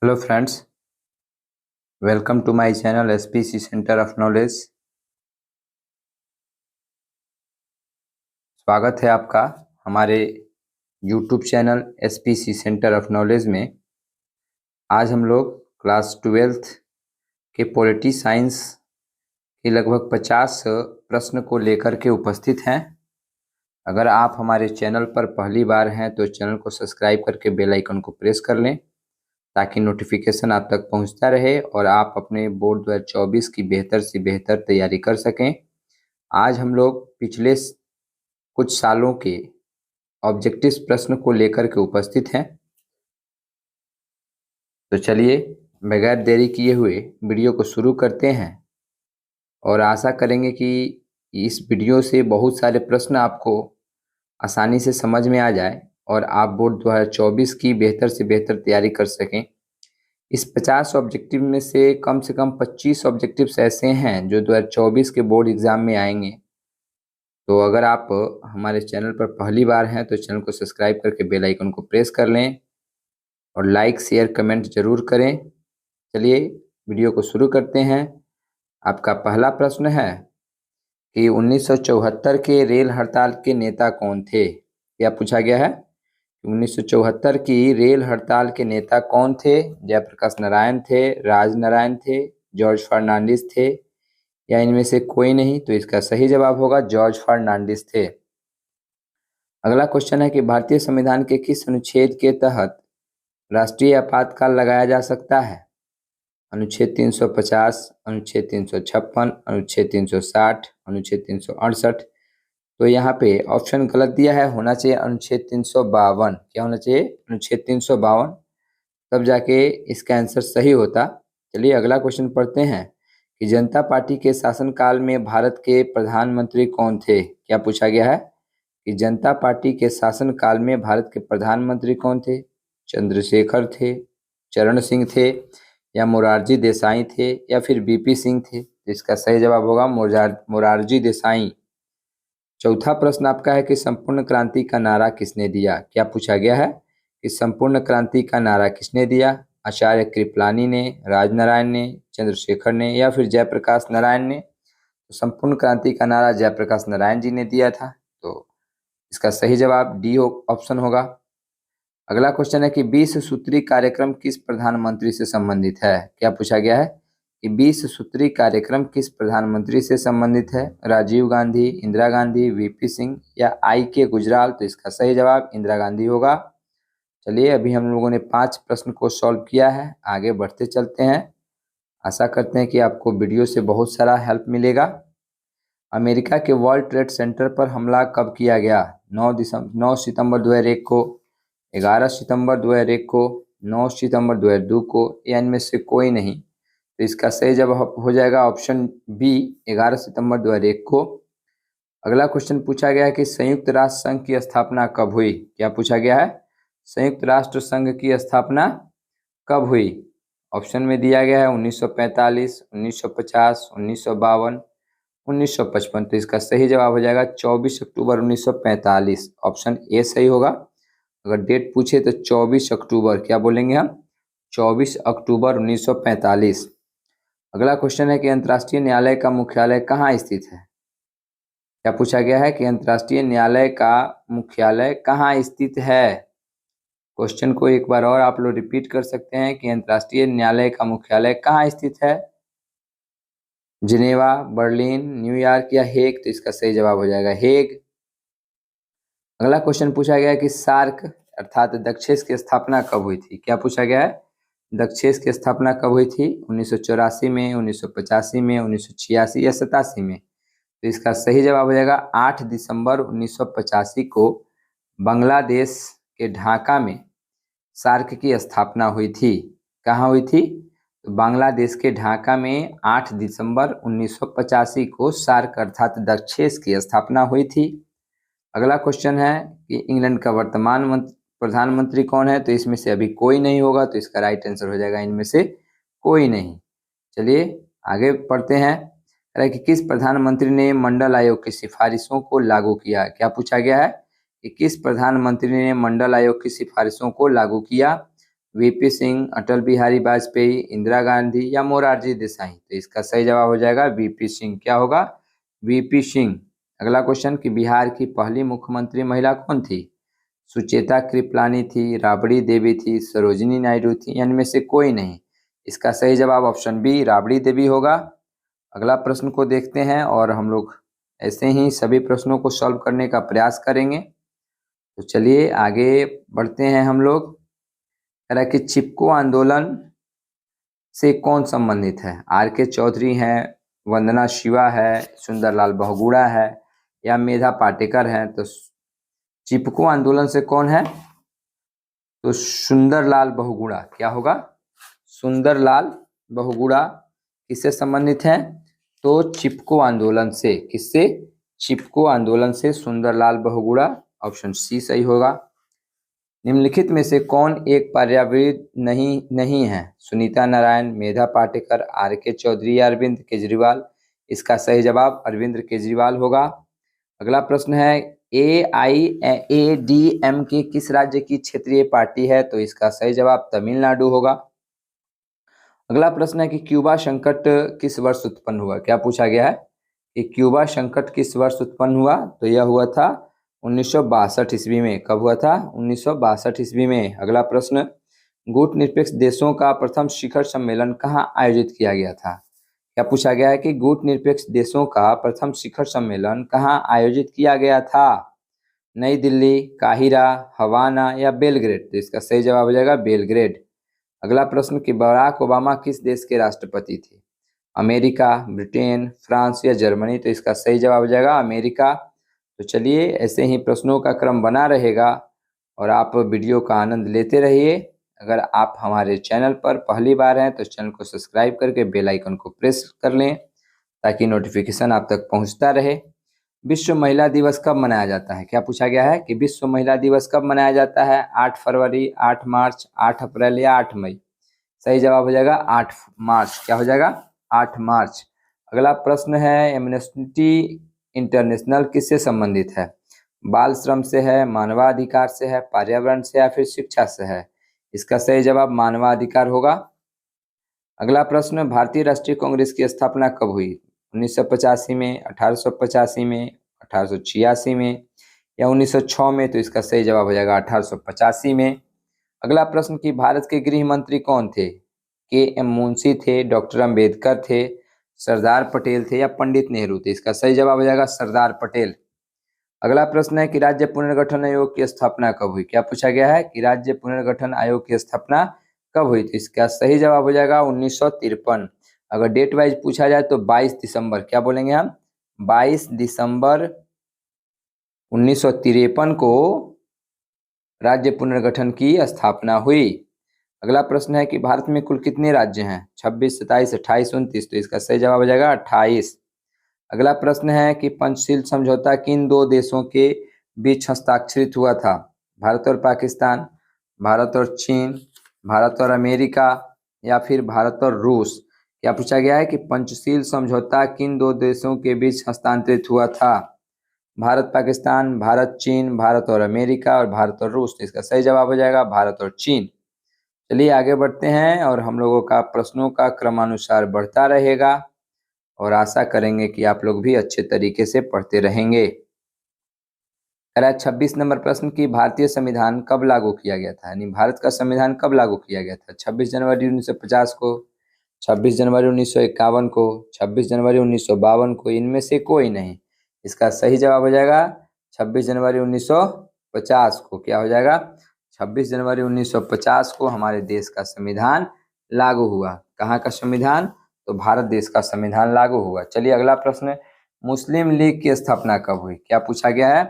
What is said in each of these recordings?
Hello friends, welcome to my channel SPC centre of knowledge. स्वागत है आपका हमारे YouTube channel SPC centre of knowledge में। आज हम लोग क्लास 12th के पॉलिटी साइंस के लगभग 50 प्रश्न को लेकर के उपस्थित हैं। अगर आप हमारे चैनल पर पहली बार हैं तो चैनल को सब्सक्राइब करके बेल आइकन को प्रेस कर लें ताकि नोटिफिकेशन आप तक पहुंचता रहे और आप अपने बोर्ड 2024 की बेहतर से बेहतर तैयारी कर सकें। आज हम लोग पिछले कुछ सालों के ऑब्जेक्टिव प्रश्न को लेकर के उपस्थित हैं। तो चलिए बगैर देरी किए हुए वीडियो को शुरू करते हैं और आशा करेंगे कि इस वीडियो से बहुत सारे प्रश्न आपको आसानी से समझ में आ जाए और आप बोर्ड 2024 की बेहतर से बेहतर तैयारी कर सकें। इस 50 ऑब्जेक्टिव में से कम 25 ऑब्जेक्टिव्स ऐसे हैं जो 2024 के बोर्ड एग्जाम में आएंगे। तो अगर आप हमारे चैनल पर पहली बार हैं तो चैनल को सब्सक्राइब करके बेल आइकन को प्रेस कर लें और लाइक शेयर कमेंट जरूर करें। चलिए वीडियो को शुरू करते हैं। आपका पहला प्रश्न है कि 1974 के रेल हड़ताल के नेता कौन थे। क्या पूछा गया है? 1974 की रेल हड़ताल के नेता कौन थे? जयप्रकाश नारायण थे, राजनारायण थे, जॉर्ज फर्नांडिस थे या इनमें से कोई नहीं? तो इसका सही जवाब होगा जॉर्ज फर्नांडिस थे। अगला क्वेश्चन है कि भारतीय संविधान के किस अनुच्छेद के तहत राष्ट्रीय आपातकाल लगाया जा सकता है? अनुच्छेद 350, अनुच्छेद 356, अनुच्छेद 360, अनुच्छेद 368। तो यहाँ पे ऑप्शन गलत दिया है, होना चाहिए अनुच्छेद 352। क्या होना चाहिए? अनुच्छेद 352, तब जाके इसका आंसर सही होता। चलिए अगला क्वेश्चन पढ़ते हैं कि जनता पार्टी के शासनकाल में भारत के प्रधानमंत्री कौन थे? क्या पूछा गया है कि जनता पार्टी के शासनकाल में भारत के प्रधानमंत्री कौन थे? चंद्रशेखर थे, चरण सिंह थे या मोरारजी देसाई थे या फिर बीपी सिंह थे? तो इसका सही जवाब होगा मोरारजी देसाई। चौथा प्रश्न आपका है कि संपूर्ण क्रांति का नारा किसने दिया? क्या पूछा गया है कि संपूर्ण क्रांति का नारा किसने दिया? आचार्य कृपलानी ने, राजनारायण ने, चंद्रशेखर ने या फिर जयप्रकाश नारायण ने? तो संपूर्ण क्रांति का नारा जयप्रकाश नारायण जी ने दिया था। तो इसका सही जवाब डी ऑप्शन होगा। अगला क्वेश्चन है कि 20 सूत्री कार्यक्रम किस प्रधानमंत्री से संबंधित है? क्या पूछा गया है कि 20 सूत्री कार्यक्रम किस प्रधानमंत्री से संबंधित है? राजीव गांधी, इंदिरा गांधी, वीपी सिंह या आई के गुजराल? तो इसका सही जवाब इंदिरा गांधी होगा। चलिए अभी हम लोगों ने 5 प्रश्न को सॉल्व किया है, आगे बढ़ते चलते हैं। आशा करते हैं कि आपको वीडियो से बहुत सारा हेल्प मिलेगा। अमेरिका के वर्ल्ड ट्रेड सेंटर पर हमला कब किया गया? 9 सितंबर 2001 को, 11 सितंबर 2001 को, 9 सितंबर 2002 को या इनमें से कोई नहीं? तो इसका सही जवाब हो जाएगा ऑप्शन बी, 11 सितंबर 2001 को। अगला क्वेश्चन पूछा गया है कि संयुक्त राष्ट्र संघ की स्थापना कब हुई? क्या पूछा गया है? संयुक्त राष्ट्र संघ की स्थापना कब हुई? ऑप्शन में दिया गया है 1945, 1950, 1952, 1955। तो इसका सही जवाब हो जाएगा 24 अक्टूबर 1945। ऑप्शन ए सही होगा। अगर डेट पूछे तो 24 अक्टूबर, क्या बोलेंगे हम? 24 अक्टूबर 1945। अगला क्वेश्चन है कि अंतर्राष्ट्रीय न्यायालय का मुख्यालय कहाँ स्थित है? क्या पूछा गया है कि अंतर्राष्ट्रीय न्यायालय का मुख्यालय कहाँ स्थित है? क्वेश्चन को एक बार और आप लोग रिपीट कर सकते हैं कि अंतर्राष्ट्रीय न्यायालय का मुख्यालय कहाँ स्थित है? जिनेवा, बर्लिन, न्यूयॉर्क या हेग? तो इसका सही जवाब हो जाएगा हेग। अगला क्वेश्चन पूछा गया है कि सार्क अर्थात दक्षेस की स्थापना कब हुई थी? क्या पूछा गया है? दक्षेस की स्थापना कब हुई थी? 1984 में, 1985 में, 1986 या 87 में? तो इसका सही जवाब हो जाएगा 8 दिसंबर 1985 को बांग्लादेश के ढाका में सार्क की स्थापना हुई थी। कहाँ हुई थी? तो बांग्लादेश के ढाका में 8 दिसंबर 1985 को सार्क अर्थात दक्षेस की स्थापना हुई थी। अगला क्वेश्चन है कि इंग्लैंड का वर्तमान प्रधानमंत्री कौन है? तो इसमें से अभी कोई नहीं होगा, तो इसका राइट आंसर हो जाएगा इनमें से कोई नहीं। चलिए आगे पढ़ते हैं कि किस प्रधानमंत्री ने मंडल आयोग की सिफारिशों को लागू किया? क्या पूछा गया है कि किस प्रधानमंत्री ने मंडल आयोग की सिफारिशों को लागू किया? वीपी सिंह, अटल बिहारी वाजपेयी, इंदिरा गांधी या मोरारजी देसाई? तो इसका सही जवाब हो जाएगा वीपी सिंह। क्या होगा? वीपी सिंह। अगला क्वेश्चन कि बिहार की पहली मुख्यमंत्री महिला कौन थी? सुचेता कृपलानी थी, राबड़ी देवी थी, सरोजिनी नायडू थी, या इनमें से कोई नहीं? इसका सही जवाब ऑप्शन बी राबड़ी देवी होगा। अगला प्रश्न को देखते हैं और हम लोग ऐसे ही सभी प्रश्नों को सॉल्व करने का प्रयास करेंगे। तो चलिए आगे बढ़ते हैं हम लोग। कह रहा है कि चिपको आंदोलन से कौन संबंधित है? आर के चौधरी हैं, वंदना शिवा है, सुंदरलाल बहुगुणा है, या मेधा पाटेकर है? तो चिपको आंदोलन से कौन है? तो सुंदरलाल बहुगुणा। क्या होगा? सुंदरलाल बहुगुणा किससे संबंधित है? तो चिपको आंदोलन से। किससे? चिपको आंदोलन से सुंदरलाल बहुगुणा। ऑप्शन सी सही होगा। निम्नलिखित में से कौन एक पर्यावृत्त नहीं है? सुनीता नारायण, मेधा पाटेकर, आर के चौधरी या अरविंद केजरीवाल? इसका सही जवाब अरविंद केजरीवाल होगा। अगला प्रश्न है AIADMK किस राज्य की क्षेत्रीय पार्टी है? तो इसका सही जवाब तमिलनाडु होगा। अगला प्रश्न है कि क्यूबा संकट किस वर्ष उत्पन्न हुआ? क्या पूछा गया है कि क्यूबा संकट किस वर्ष उत्पन्न हुआ? तो यह हुआ था 1962 ईस्वी में। कब हुआ था? 1962 ईस्वी में। अगला प्रश्न, गुटनिरपेक्ष देशों का प्रथम शिखर सम्मेलन कहाँ आयोजित किया गया था? क्या पूछा गया है कि गुटनिरपेक्ष देशों का प्रथम शिखर सम्मेलन कहाँ आयोजित किया गया था? नई दिल्ली, काहिरा, हवाना या बेलग्रेड? तो इसका सही जवाब हो जाएगा बेलग्रेड। अगला प्रश्न कि बराक ओबामा किस देश के राष्ट्रपति थे? अमेरिका, ब्रिटेन, फ्रांस या जर्मनी? तो इसका सही जवाब हो जाएगा अमेरिका। तो चलिए ऐसे ही प्रश्नों का क्रम बना रहेगा और आप वीडियो का आनंद लेते रहिए। अगर आप हमारे चैनल पर पहली बार हैं तो चैनल को सब्सक्राइब करके बेल आइकन को प्रेस कर लें ताकि नोटिफिकेशन आप तक पहुंचता रहे। विश्व महिला दिवस कब मनाया जाता है? क्या पूछा गया है कि विश्व महिला दिवस कब मनाया जाता है? 8 फरवरी, 8 मार्च, 8 अप्रैल या 8 मई? सही जवाब हो जाएगा 8 मार्च। क्या हो जाएगा? 8 मार्च। अगला प्रश्न है एमनेस्टी इंटरनेशनल किससे संबंधित है? बाल श्रम से है, मानवाधिकार से है, पर्यावरण से या फिर शिक्षा से है? इसका सही जवाब मानवाधिकार होगा। अगला प्रश्न, भारतीय राष्ट्रीय कांग्रेस की स्थापना कब हुई? 1985 में, 1885 में, 1886 में या 1906 में? तो इसका सही जवाब हो जाएगा 1885 में। अगला प्रश्न कि भारत के गृह मंत्री कौन थे? KM मुंशी थे, डॉक्टर अंबेडकर थे, सरदार पटेल थे या पंडित नेहरू थे? इसका सही जवाब हो जाएगा सरदार पटेल। अगला प्रश्न है कि राज्य पुनर्गठन आयोग की स्थापना कब हुई? क्या पूछा गया है कि राज्य पुनर्गठन आयोग की स्थापना कब हुई? तो इसका सही जवाब हो जाएगा 1953। अगर डेट वाइज पूछा जाए तो 22 दिसंबर। क्या बोलेंगे हम? 22 दिसंबर 1953 को राज्य पुनर्गठन की स्थापना हुई। अगला प्रश्न है कि भारत में कुल कितने राज्य हैं? 26, 27, 28, 29? तो इसका सही जवाब हो जाएगा 28। अगला प्रश्न है कि पंचशील समझौता किन दो देशों के बीच हस्ताक्षरित हुआ था? भारत और पाकिस्तान, भारत और चीन, भारत और अमेरिका या फिर भारत और रूस? क्या पूछा गया है कि पंचशील समझौता किन दो देशों के बीच हस्तांतरित हुआ था? भारत पाकिस्तान, भारत चीन, भारत और अमेरिका और भारत और रूस? तो इसका सही जवाब हो जाएगा भारत और चीन। चलिए आगे बढ़ते हैं और हम लोगों का प्रश्नों का क्रमानुसार बढ़ता रहेगा और आशा करेंगे कि आप लोग भी अच्छे तरीके से पढ़ते रहेंगे। 26 नंबर प्रश्न की भारतीय संविधान कब लागू किया गया था? यानी भारत का संविधान कब लागू किया गया था? 26 जनवरी 1950 को, 26 जनवरी 1951 को, 26 जनवरी 1952 को? इनमें से कोई नहीं। इसका सही जवाब हो जाएगा 26 जनवरी 1950 को। क्या हो जाएगा? 26 जनवरी 1950 को हमारे देश का संविधान लागू हुआ। कहाँ का संविधान? तो भारत देश का संविधान लागू हुआ। चलिए अगला प्रश्न, मुस्लिम लीग की स्थापना कब हुई? क्या पूछा गया है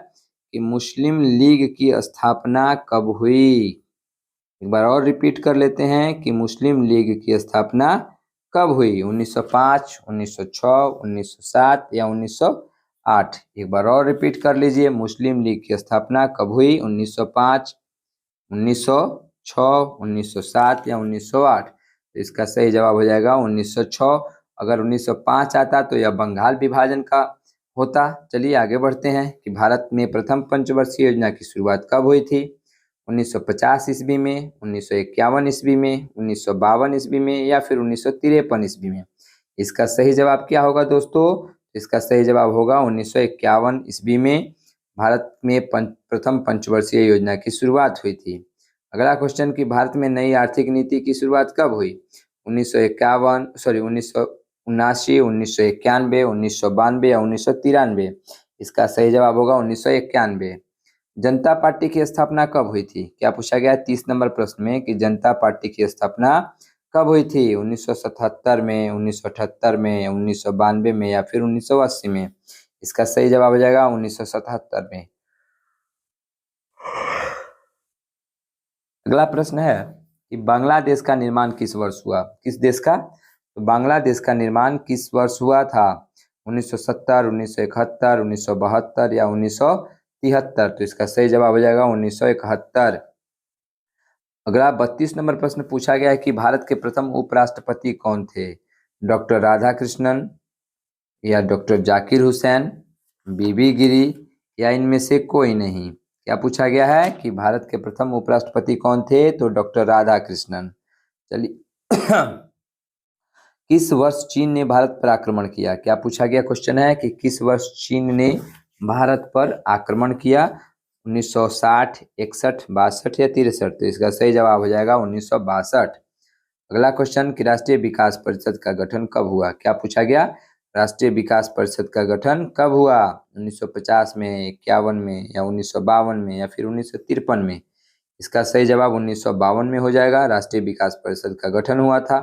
कि मुस्लिम लीग की स्थापना कब हुई? एक बार और रिपीट कर लेते हैं कि मुस्लिम लीग की स्थापना कब हुई? 1905, 1906, 1907 या 1908? एक बार और रिपीट कर लीजिए, मुस्लिम लीग की स्थापना कब हुई? 1905, 1906, 1907 या 1908? तो इसका सही जवाब हो जाएगा 1906। अगर 1905 आता तो यह बंगाल विभाजन का होता। चलिए आगे बढ़ते हैं कि भारत में प्रथम पंचवर्षीय योजना की शुरुआत कब हुई थी? 1950 ईस्वी में, 1951 ईस्वी में, 1952 ईस्वी में या फिर 1953 ईस्वी में? इसका सही जवाब क्या होगा दोस्तों? इसका सही जवाब होगा 1951 ईस्वी में भारत में प्रथम पंचवर्षीय योजना की शुरुआत हुई थी। अगला क्वेश्चन कि भारत में नई आर्थिक नीति की शुरुआत कब हुई? 1951 सॉरी 1979, 1991, 1992 या 1993? इसका सही जवाब होगा 1991। जनता पार्टी की स्थापना कब हुई थी? क्या पूछा गया 30 नंबर प्रश्न में कि जनता पार्टी की स्थापना कब हुई थी? 1977 में, 1978 में, 1992 में या फिर 1980 में? इसका सही जवाब हो जाएगा 1977 में। अगला प्रश्न है कि बांग्लादेश का निर्माण किस वर्ष हुआ? किस देश का? तो बांग्लादेश का निर्माण किस वर्ष हुआ था? 1970, 1971, 1972 या 1973? तो इसका सही जवाब हो जाएगा 1971। अगला 32 नंबर प्रश्न पूछा गया है कि भारत के प्रथम उपराष्ट्रपति कौन थे? डॉक्टर राधाकृष्णन या डॉक्टर जाकिर हुसैन, बीबी गिरी या इनमें से कोई नहीं? क्या पूछा गया है कि भारत के प्रथम उपराष्ट्रपति कौन थे? तो डॉक्टर राधाकृष्णन। चलिए किस वर्ष चीन ने भारत पर आक्रमण किया? क्या पूछा गया क्वेश्चन है कि किस वर्ष चीन ने भारत पर आक्रमण किया? 1960, 61, 62 या 63? तो इसका सही जवाब हो जाएगा 1962। अगला क्वेश्चन कि राष्ट्रीय विकास परिषद का गठन कब हुआ? क्या पूछा गया? राष्ट्रीय विकास परिषद का गठन कब हुआ? 1950 में, 51 में या 1952 में या फिर 1953 में? इसका सही जवाब 1952 में हो जाएगा। राष्ट्रीय विकास परिषद का गठन हुआ था।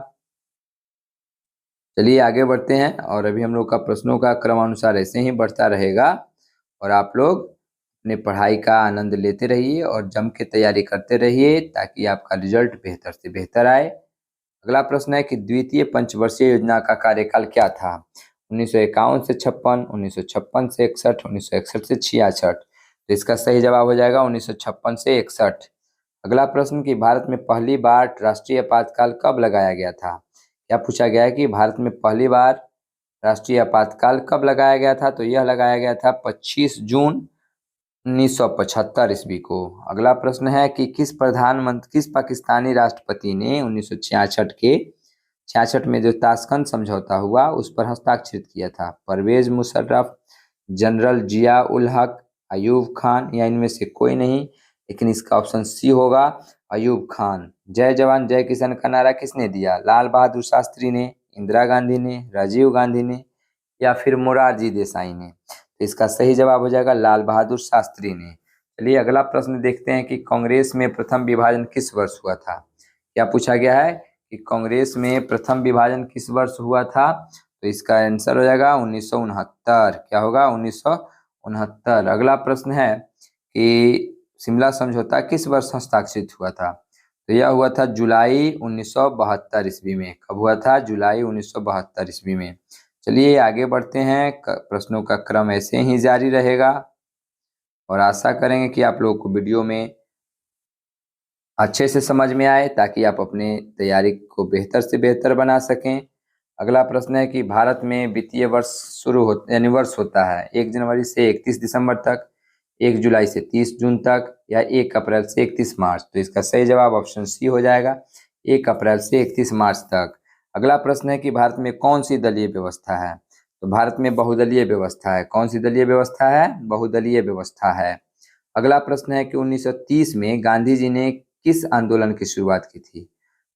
चलिए आगे बढ़ते हैं और अभी हम लोग का प्रश्नों का क्रमानुसार ऐसे ही बढ़ता रहेगा और आप लोग अपने पढ़ाई का आनंद लेते रहिए और जम के तैयारी करते रहिए ताकि आपका रिजल्ट बेहतर से बेहतर आए। अगला प्रश्न है कि द्वितीय पंचवर्षीय योजना का कार्यकाल क्या था? 1951 से 56, 1956 से 61, 1961 से 66? तो इसका सही जवाब हो जाएगा 1956 से 61। अगला प्रश्न कि भारत में पहली बार राष्ट्रीय आपातकाल कब लगाया गया था? क्या पूछा गया है कि भारत में पहली बार राष्ट्रीय आपातकाल कब लगाया गया था? तो यह लगाया गया था 25 जून 1975 ईस्वी को। अगला प्रश्न है कि किस पाकिस्तानी राष्ट्रपति ने 1966 के 66 में जो ताशकंद समझौता हुआ उस पर हस्ताक्षरित किया था? परवेज मुशर्रफ, जनरल जिया उल हक, अयूब खान या इनमें से कोई नहीं? लेकिन इसका ऑप्शन सी होगा अयूब खान। जय जवान जय किसान का नारा किसने दिया? लाल बहादुर शास्त्री ने, इंदिरा गांधी ने, राजीव गांधी ने या फिर मोरारजी देसाई ने? तो इसका सही जवाब हो जाएगा लाल बहादुर शास्त्री ने। चलिए अगला प्रश्न देखते हैं कि कांग्रेस में प्रथम विभाजन किस वर्ष हुआ था? क्या पूछा गया है कि कांग्रेस में प्रथम विभाजन किस वर्ष हुआ था? तो इसका आंसर हो जाएगा 1969। क्या होगा? 1969। अगला प्रश्न है कि शिमला समझौता किस वर्ष हस्ताक्षरित हुआ था? तो यह हुआ था जुलाई 1972 ईस्वी में। कब हुआ था? जुलाई 1972 ईस्वी में। चलिए आगे बढ़ते हैं, प्रश्नों का क्रम ऐसे ही जारी रहेगा और आशा करेंगे कि आप लोगों को वीडियो में अच्छे से समझ में आए ताकि आप अपने तैयारी को बेहतर से बेहतर बना सकें। अगला प्रश्न है कि भारत में वित्तीय वर्ष शुरू होता यानी वर्ष होता है 1 जनवरी से 31 दिसंबर तक, 1 जुलाई से 30 जून तक या 1 अप्रैल से 31 मार्च? तो इसका सही जवाब ऑप्शन सी हो जाएगा 1 अप्रैल से 31 मार्च तक। अगला प्रश्न है कि भारत में कौन सी दलीय व्यवस्था है? तो भारत में बहुदलीय व्यवस्था है। कौन सी दलीय व्यवस्था है? बहुदलीय व्यवस्था है। अगला प्रश्न है कि 1930 में गांधी जी ने किस आंदोलन की शुरुआत की थी?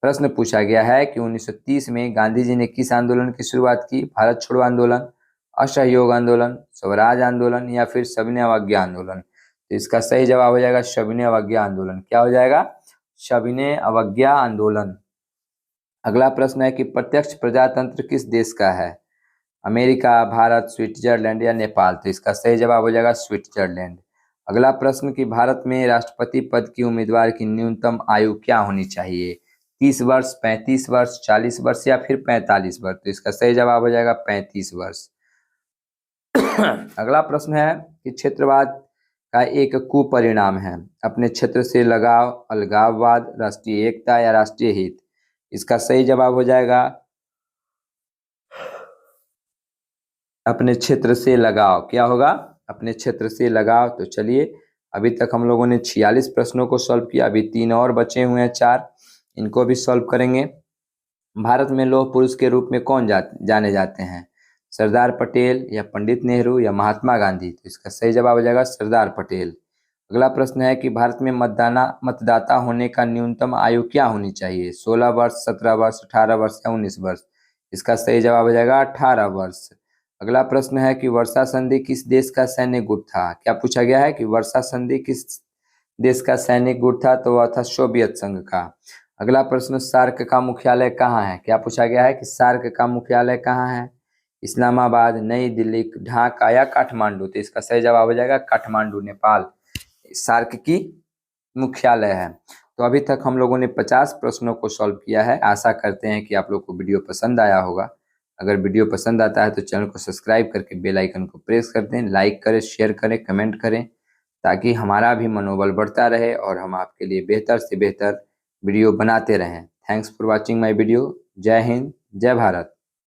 प्रश्न पूछा गया है कि 1930 में गांधी जी ने किस आंदोलन की शुरुआत की? भारत छोड़ो आंदोलन, असहयोग आंदोलन, स्वराज आंदोलन या फिर सविनय अवज्ञा आंदोलन? तो इसका सही जवाब हो जाएगा सविनय अवज्ञा आंदोलन। क्या हो जाएगा? सविनय अवज्ञा आंदोलन। अगला प्रश्न है कि प्रत्यक्ष प्रजातंत्र किस देश का है? अमेरिका, भारत, स्विट्जरलैंड या नेपाल? तो इसका सही जवाब हो जाएगा स्विट्जरलैंड। अगला प्रश्न कि भारत में राष्ट्रपति पद की उम्मीदवार की न्यूनतम आयु क्या होनी चाहिए? 30 वर्ष, 35 वर्ष, 40 वर्ष या फिर 45 वर्ष? तो इसका सही जवाब हो जाएगा 35 वर्ष। अगला प्रश्न है कि क्षेत्रवाद का एक कुपरिणाम है अपने क्षेत्र से लगाव, अलगाववाद, राष्ट्रीय एकता या राष्ट्रीय हित? इसका सही जवाब हो जाएगा अपने क्षेत्र से लगाव। क्या होगा? अपने क्षेत्र से लगाव। तो चलिए अभी तक हम लोगों ने 46 प्रश्नों को सॉल्व किया, अभी 3 और बचे हुए हैं, 4, इनको भी सॉल्व करेंगे। भारत में लौह पुरुष के रूप में कौन जाने जाते हैं? सरदार पटेल या पंडित नेहरू या महात्मा गांधी? तो इसका सही जवाब हो जाएगा सरदार पटेल। अगला प्रश्न है कि भारत में मतदाता होने का न्यूनतम आयु क्या होनी चाहिए? 16 वर्ष, 17 वर्ष, 18 वर्ष या 19 वर्ष? इसका सही जवाब हो जाएगा 18 वर्ष। अगला प्रश्न है कि वर्षा संधि किस देश का सैन्य गुट था? क्या पूछा गया है कि वर्षा संधि किस देश का सैनिक गुट था? तो वह था सोवियत संघ का। अगला प्रश्न, सार्क का मुख्यालय कहाँ है? क्या पूछा गया है कि सार्क का मुख्यालय कहाँ है? इस्लामाबाद, नई दिल्ली, ढाका या काठमांडू? तो इसका सही जवाब हो जाएगा काठमांडू, नेपाल सार्क की मुख्यालय है। तो अभी तक हम लोगों ने 50 प्रश्नों को सॉल्व किया है। आशा करते हैं कि आप लोग को वीडियो पसंद आया होगा। अगर वीडियो पसंद आता है तो चैनल को सब्सक्राइब करके बेल आइकन को प्रेस कर दें, लाइक करें, शेयर करें, कमेंट करें, ताकि हमारा भी मनोबल बढ़ता रहे और हम आपके लिए बेहतर से बेहतर वीडियो बनाते रहें। Thanks for watching my video. जय हिंद, जय भारत।